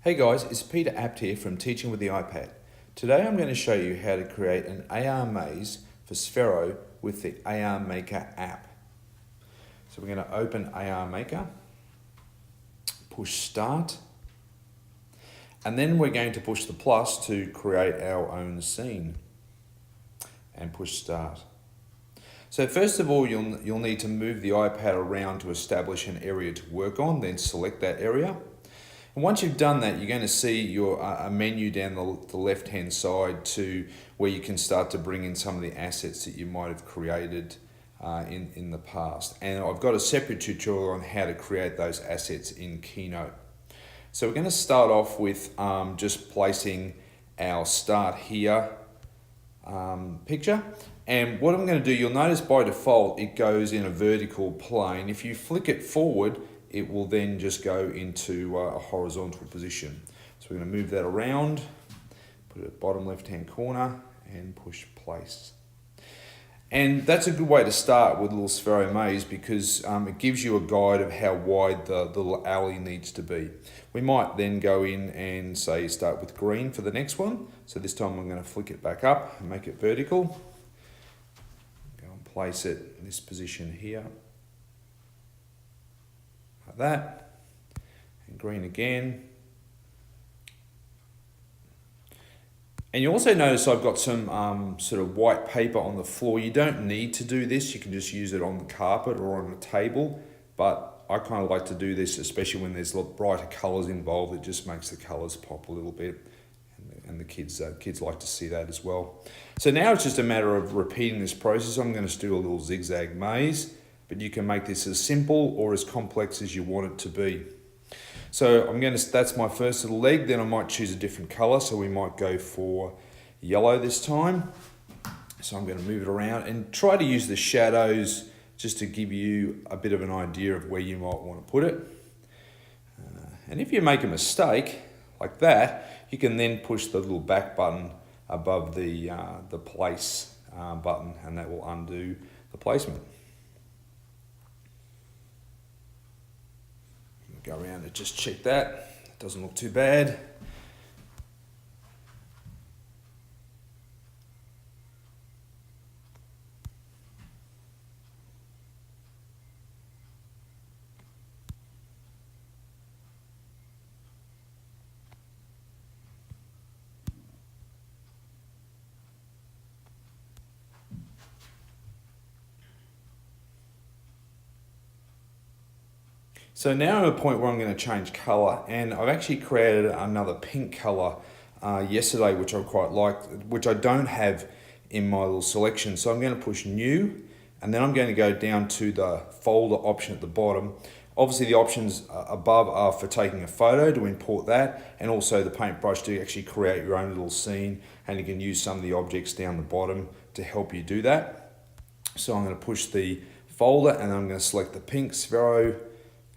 Hey guys, it's Peter Apt here from Teaching with the iPad. Today I'm going to show you how to create an AR maze for Sphero with the AR Maker app. So we're going to open AR Maker, push start, and then we're going to push the plus to create our own scene and push start. So first of all, you'll need to move the iPad around to establish an area to work on, then select that area. And once you've done that, you're going to see a menu down the left-hand side to where you can start to bring in some of the assets that you might have created in the past. And I've got a separate tutorial on how to create those assets in Keynote. So we're going to start off with just placing our start here picture. And what I'm going to do, you'll notice by default it goes in a vertical plane. If you flick it forward, it will then just go into a horizontal position. So we're going to move that around, put it at the bottom left-hand corner and push place. And that's a good way to start with a little Sphero maze because it gives you a guide of how wide the little alley needs to be. We might then go in and say start with green for the next one. So this time I'm going to flick it back up and make it vertical. Go and place it in this position here. Like that, and green again. And you also notice I've got some sort of white paper on the floor. You don't need to do this, you can just use it on the carpet or on a table, but I kind of like to do this, especially when there's brighter colours involved. It just makes the colours pop a little bit, and the kids like to see that as well. So now it's just a matter of repeating this process. I'm going to do a little zigzag maze. But you can make this as simple or as complex as you want it to be. So that's my first little leg, then I might choose a different color. So we might go for yellow this time. So I'm going to move it around and try to use the shadows just to give you a bit of an idea of where you might want to put it. And if you make a mistake like that, you can then push the little back button above the place button, and that will undo the placement. Go around and just check that. It doesn't look too bad. So now I'm at a point where I'm going to change colour, and I've actually created another pink colour yesterday, which I quite liked, which I don't have in my little selection. So I'm going to push new, and then I'm going to go down to the folder option at the bottom. Obviously the options above are for taking a photo to import that, and also the paintbrush to actually create your own little scene, and you can use some of the objects down the bottom to help you do that. So I'm going to push the folder, and I'm going to select the pink Sphero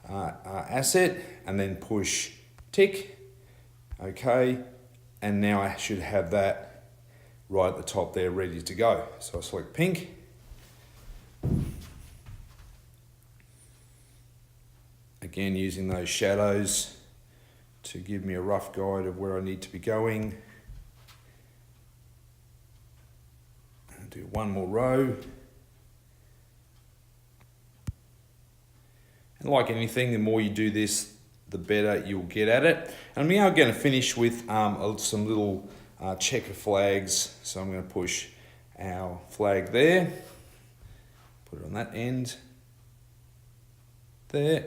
asset and then push tick. Okay, and now I should have that right at the top there ready to go. So I select pink, again using those shadows to give me a rough guide of where I need to be going. I'll do one more row. And like anything, the more you do this, the better you'll get at it. And I'm now going to finish with some little checker flags. So I'm going to push our flag there, put it on that end, there.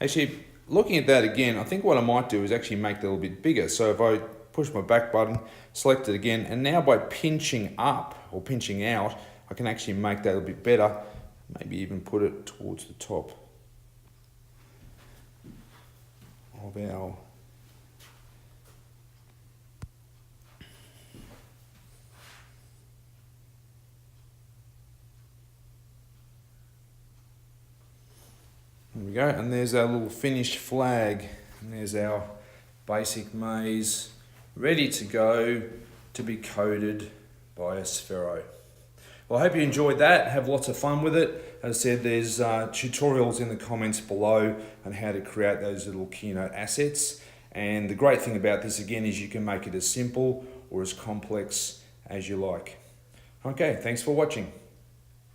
Actually, looking at that again, I think what I might do is actually make that a little bit bigger. So if I push my back button, select it again, and now by pinching up or pinching out, I can actually make that a bit better, maybe even put it towards the top of our there we go, and there's our little finished flag, and there's our basic maze ready to go to be coded by a Sphero. Well, I hope you enjoyed that. Have lots of fun with it. As I said, there's tutorials in the comments below on how to create those little keynote assets. And the great thing about this again is you can make it as simple or as complex as you like. Okay, thanks for watching.